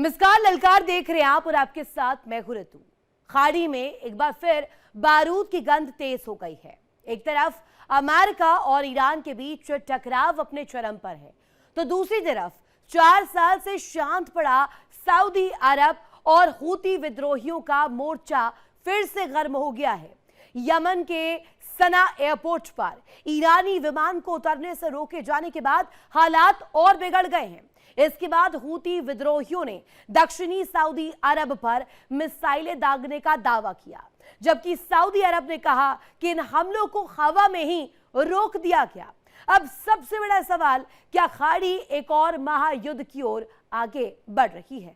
नमस्कार, ललकार देख रहे हैं आप और आपके साथ मैं हूं ऋतु। खाड़ी में एक बार फिर बारूद की गंध तेज हो गई है। एक तरफ अमेरिका और ईरान के बीच टकराव अपने चरम पर है, तो दूसरी तरफ 4 साल से शांत पड़ा सऊदी अरब और हूती विद्रोहियों का मोर्चा फिर से गर्म हो गया है। यमन के सना एयरपोर्ट पर ईरानी विमान को उतरने से रोके जाने के बाद हालात और बिगड़ गए हैं। इसके बाद हूती विद्रोहियों ने दक्षिणी सऊदी अरब पर मिसाइलें दागने का दावा किया, जबकि सऊदी अरब ने कहा कि इन हमलों को हवा में ही रोक दिया गया। अब सबसे बड़ा सवाल, क्या खाड़ी एक और महायुद्ध की ओर आगे बढ़ रही है?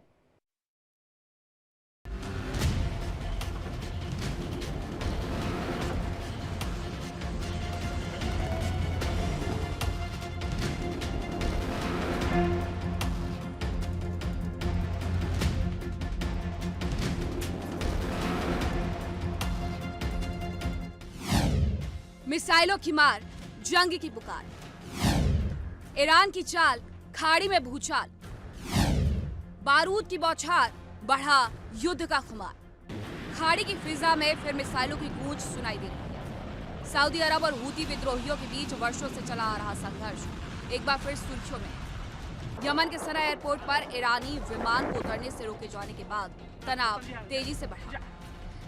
मिसाइलों की मार, जंग की पुकार, ईरान की चाल, खाड़ी में भूचाल, बारूद की बौछार, बढ़ा युद्ध का खुमार। खाड़ी की फिजा में फिर मिसाइलों की गूंज सुनाई दे रही है। सऊदी अरब और हूती विद्रोहियों के बीच वर्षों से चला आ रहा संघर्ष एक बार फिर सुर्खियों में। यमन के सना एयरपोर्ट पर ईरानी विमान को उतरने से रोके जाने के बाद तनाव तेजी से बढ़ा।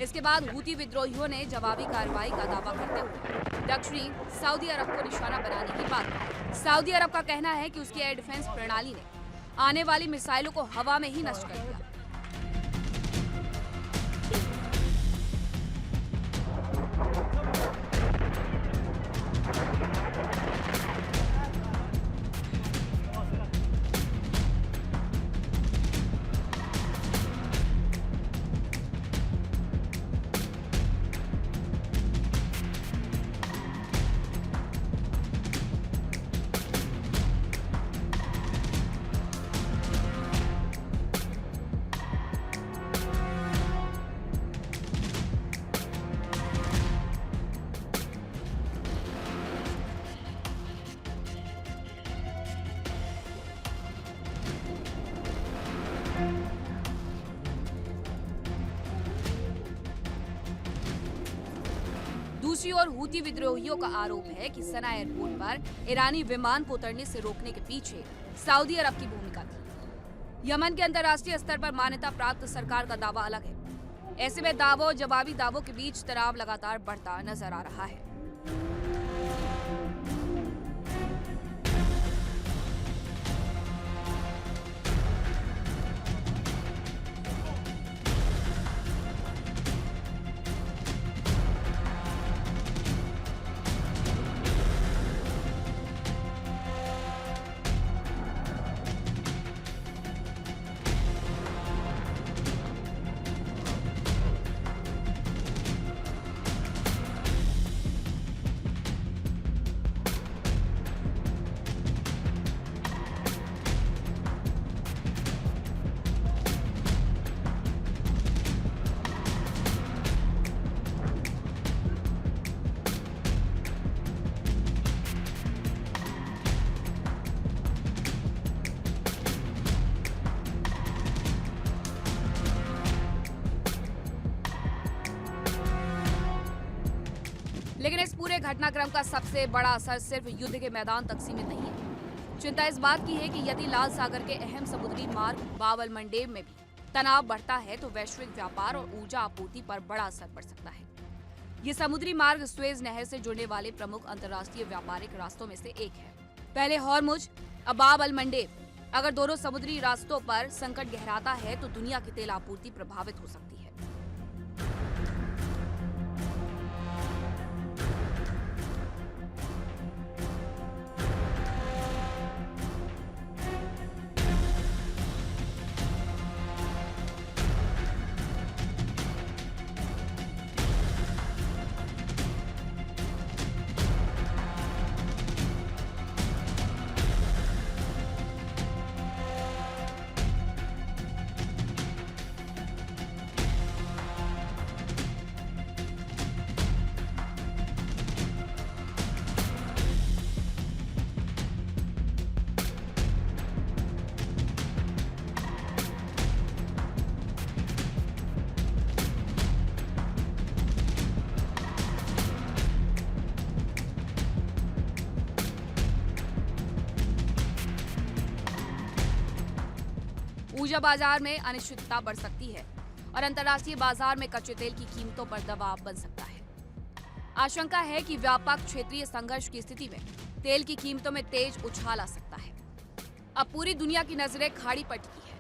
इसके बाद हूती विद्रोहियों ने जवाबी कार्रवाई का दावा करते हुए दक्षिणी सऊदी अरब को निशाना बनाने की बात कही। सऊदी अरब का कहना है कि उसकी एयर डिफेंस प्रणाली ने आने वाली मिसाइलों को हवा में ही नष्ट कर दिया। दूसरी ओर हूती विद्रोहियों का आरोप है कि सना एयरपोर्ट पर ईरानी विमान को उतरने से रोकने के पीछे सऊदी अरब की भूमिका थी। यमन के अंतर्राष्ट्रीय स्तर पर मान्यता प्राप्त सरकार का दावा अलग है। ऐसे में दावों और जवाबी दावों के बीच तनाव लगातार बढ़ता नजर आ रहा है। लेकिन इस पूरे घटनाक्रम का सबसे बड़ा असर सिर्फ युद्ध के मैदान तक सीमित नहीं है। चिंता इस बात की है कि यदि लाल सागर के अहम समुद्री मार्ग बाब अल मंडेब में भी तनाव बढ़ता है तो वैश्विक व्यापार और ऊर्जा आपूर्ति पर बड़ा असर पड़ सकता है। ये समुद्री मार्ग सुएज नहर से जुड़ने वाले प्रमुख अंतर्राष्ट्रीय व्यापारिक रास्तों में से एक है। पहले हॉर्मुज, अब बाब अल मंडेब। अगर दोनों समुद्री रास्तों पर संकट गहराता है तो दुनिया की तेल आपूर्ति प्रभावित हो सकती है। ऊर्जा बाजार में अनिश्चितता बढ़ सकती है और अंतर्राष्ट्रीय बाजार में कच्चे तेल की कीमतों पर दबाव बन सकता है। आशंका है कि व्यापक क्षेत्रीय संघर्ष की स्थिति में तेल की कीमतों में तेज उछाल आ सकता है। अब पूरी दुनिया की नजरें खाड़ी पर टिकी है।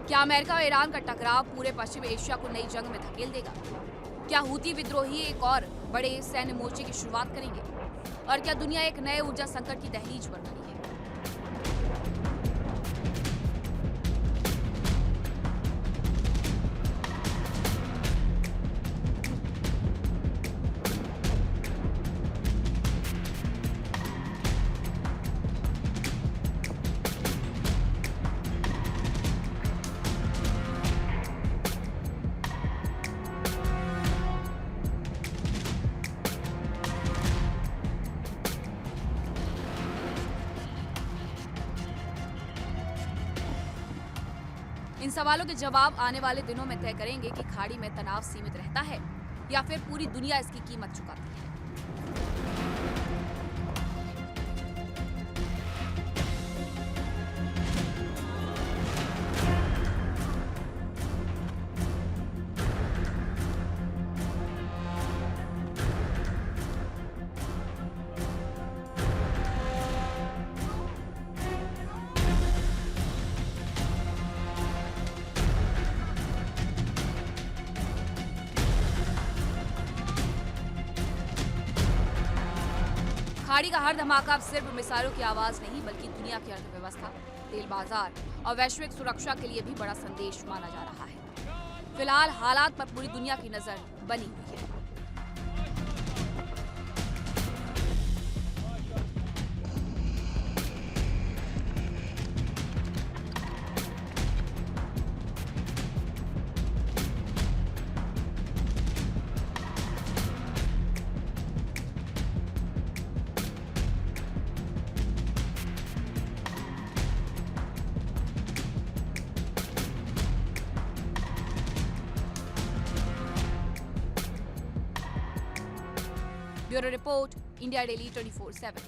क्या अमेरिका और ईरान का टकराव पूरे पश्चिम एशिया को नई जंग में धकेल देगा? क्या हूती विद्रोही एक और बड़े सैन्य मोर्चे की शुरुआत करेंगे? और क्या दुनिया एक नए ऊर्जा संकट की दहलीज पर खड़ी है? इन सवालों के जवाब आने वाले दिनों में तय करेंगे कि खाड़ी में तनाव सीमित रहता है या फिर पूरी दुनिया इसकी कीमत चुकाती है। खाड़ी का हर धमाका अब सिर्फ मिसाइलों की आवाज नहीं बल्कि दुनिया की अर्थव्यवस्था, तेल बाजार और वैश्विक सुरक्षा के लिए भी बड़ा संदेश माना जा रहा है। फिलहाल हालात पर पूरी दुनिया की नजर बनी हुई है। Bureau report, India daily 24/7।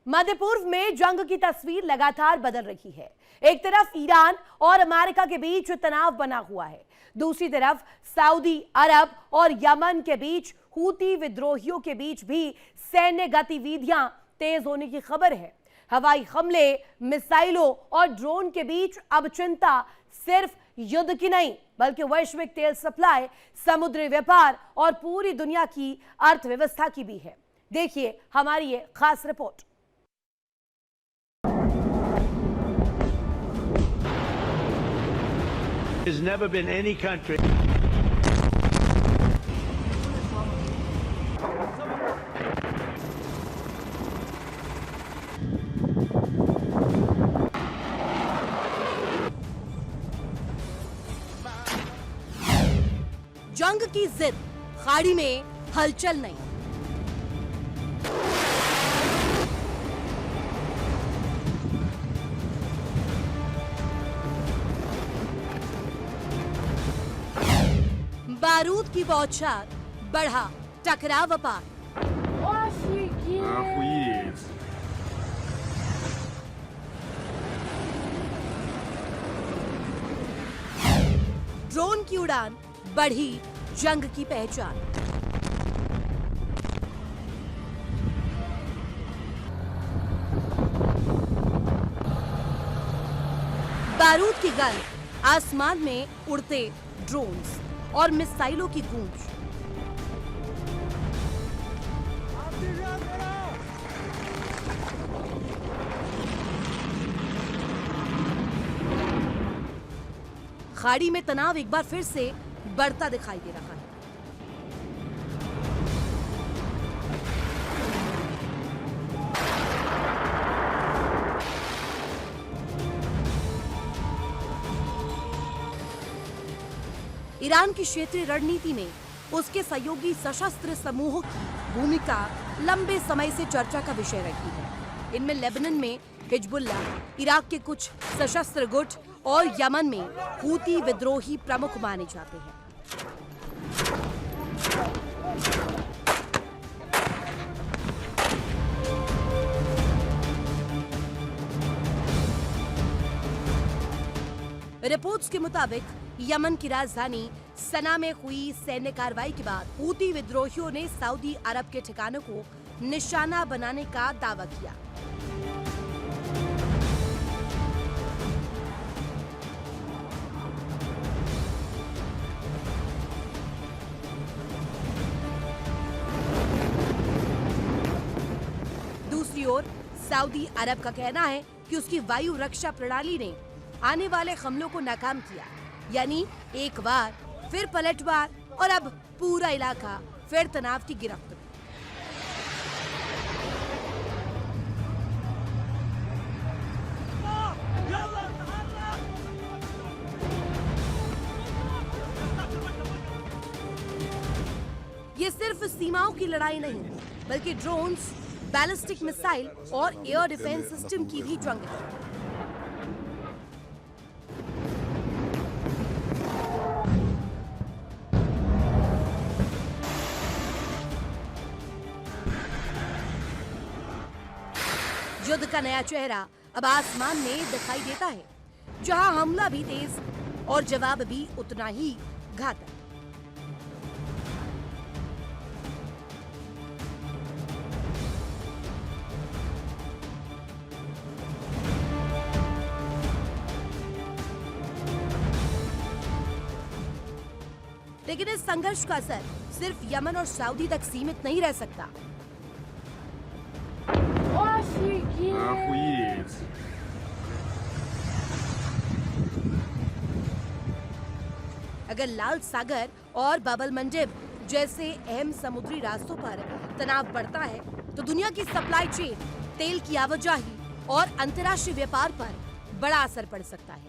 मध्य पूर्व में जंग की तस्वीर लगातार बदल रही है। एक तरफ ईरान और अमेरिका के बीच तनाव बना हुआ है, दूसरी तरफ सऊदी अरब और यमन के बीच हूती विद्रोहियों के बीच भी सैन्य गतिविधियां तेज होने की खबर है। हवाई हमले, मिसाइलों और ड्रोन के बीच अब चिंता सिर्फ युद्ध की नहीं बल्कि वैश्विक तेल सप्लाई, समुद्री व्यापार और पूरी दुनिया की अर्थव्यवस्था की भी है। देखिए हमारी ये खास report. There's never been any country. जंग की जिद, खाड़ी में हलचल नहीं। बारूद की बौछार, बढ़ा टकराव अपार। Охуеть. ड्रोन की उड़ान, बढ़ी जंग की पहचान। बारूद की गंध, आसमान में उड़ते ड्रोन्स और मिसाइलों की गूंज। खाड़ी में तनाव एक बार फिर से बढ़ता दिखाई दे रहा है। ईरान की क्षेत्रीय रणनीति में उसके सहयोगी सशस्त्र समूहों की भूमिका लंबे समय से चर्चा का विषय रही है। इनमें लेबनान में हिजबुल्लाह, इराक के कुछ सशस्त्र गुट और यमन में हूती विद्रोही प्रमुख माने जाते हैं। रिपोर्ट्स के मुताबिक यमन की राजधानी सना में हुई सैन्य कार्रवाई के बाद हूती विद्रोहियों ने सऊदी अरब के ठिकानों को निशाना बनाने का दावा किया। दूसरी ओर सऊदी अरब का कहना है कि उसकी वायु रक्षा प्रणाली ने आने वाले हमलों को नाकाम किया, यानी एक बार फिर पलटवार और अब पूरा इलाका फिर तनाव की गिरफ्त में। ये सिर्फ सीमाओं की लड़ाई नहीं, बल्कि ड्रोन्स, बैलिस्टिक मिसाइल और एयर डिफेंस सिस्टम की भी जंग है। युद्ध का नया चेहरा अब आसमान में दिखाई देता है, जहां हमला भी तेज और जवाब भी उतना ही घातक। लेकिन इस संघर्ष का असर सिर्फ यमन और सऊदी तक सीमित नहीं रह सकता। अगर लाल सागर और बाबल मंडब जैसे अहम समुद्री रास्तों पर तनाव बढ़ता है, तो दुनिया की सप्लाई चेन, तेल की आवाजाही और अंतर्राष्ट्रीय व्यापार पर बड़ा असर पड़ सकता है।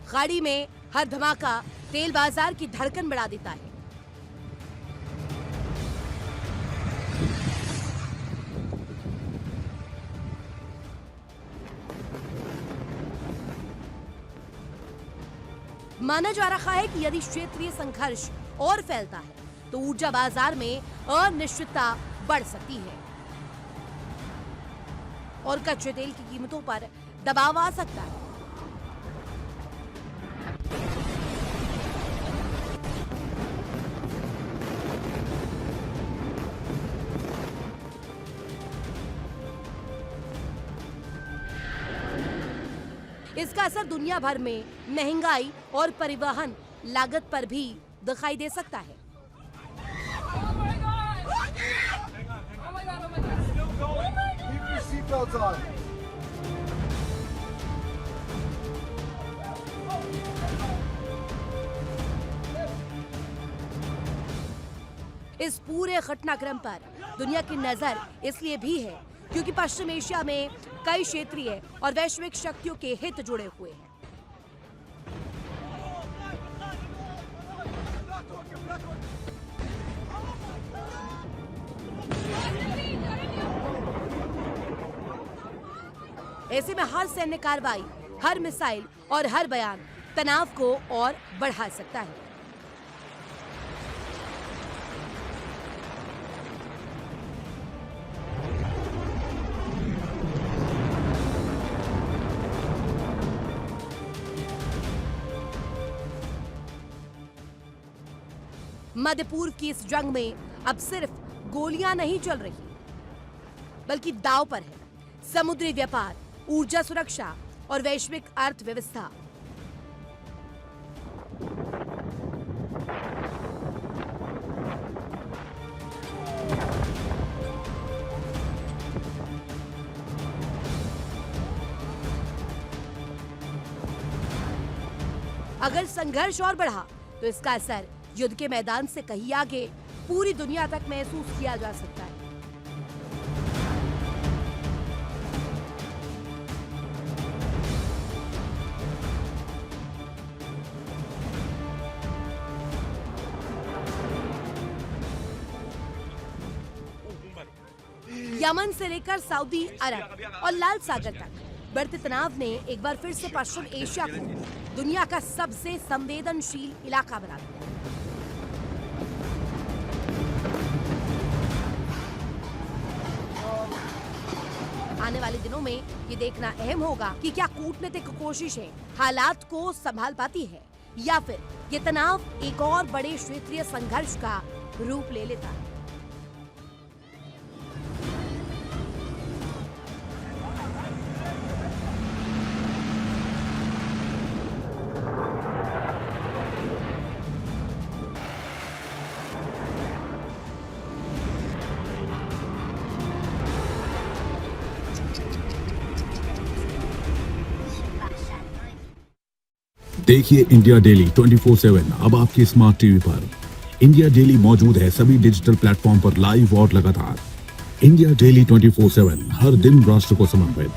खाड़ी में हर धमाका तेल बाजार की धड़कन बढ़ा देता है। माना जा रहा है कि यदि क्षेत्रीय संघर्ष और फैलता है तो ऊर्जा बाजार में अनिश्चितता बढ़ सकती है और कच्चे तेल की कीमतों पर दबाव आ सकता है। इसका असर दुनिया भर में महंगाई और परिवहन लागत पर भी दिखाई दे सकता है। इस पूरे घटनाक्रम पर दुनिया की नजर इसलिए भी है क्योंकि पश्चिम एशिया में कई क्षेत्रीय और वैश्विक शक्तियों के हित जुड़े हुए हैं। ऐसे में हर सैन्य कार्रवाई, हर मिसाइल और हर बयान तनाव को और बढ़ा सकता है। मध्य पूर्व की इस जंग में अब सिर्फ गोलियां नहीं चल रही, बल्कि दांव पर है समुद्री व्यापार, ऊर्जा सुरक्षा और वैश्विक अर्थव्यवस्था। अगर संघर्ष और बढ़ा तो इसका असर युद्ध के मैदान से कहीं आगे पूरी दुनिया तक महसूस किया जा सकता है। यमन से लेकर सऊदी अरब और लाल सागर तक बढ़ते तनाव ने एक बार फिर से पश्चिम एशिया को दुनिया का सबसे संवेदनशील इलाका बना दिया। आने वाले दिनों में ये देखना अहम होगा कि क्या कूटनीतिक कोशिशें हालात को संभाल पाती है या फिर ये तनाव एक और बड़े क्षेत्रीय संघर्ष का रूप ले लेता है। देखिए इंडिया डेली 24/7 अब आपके स्मार्ट टीवी पर। इंडिया डेली मौजूद है सभी डिजिटल प्लेटफॉर्म पर लाइव और लगातार। इंडिया डेली 24/7 हर दिन राष्ट्र को समर्पित।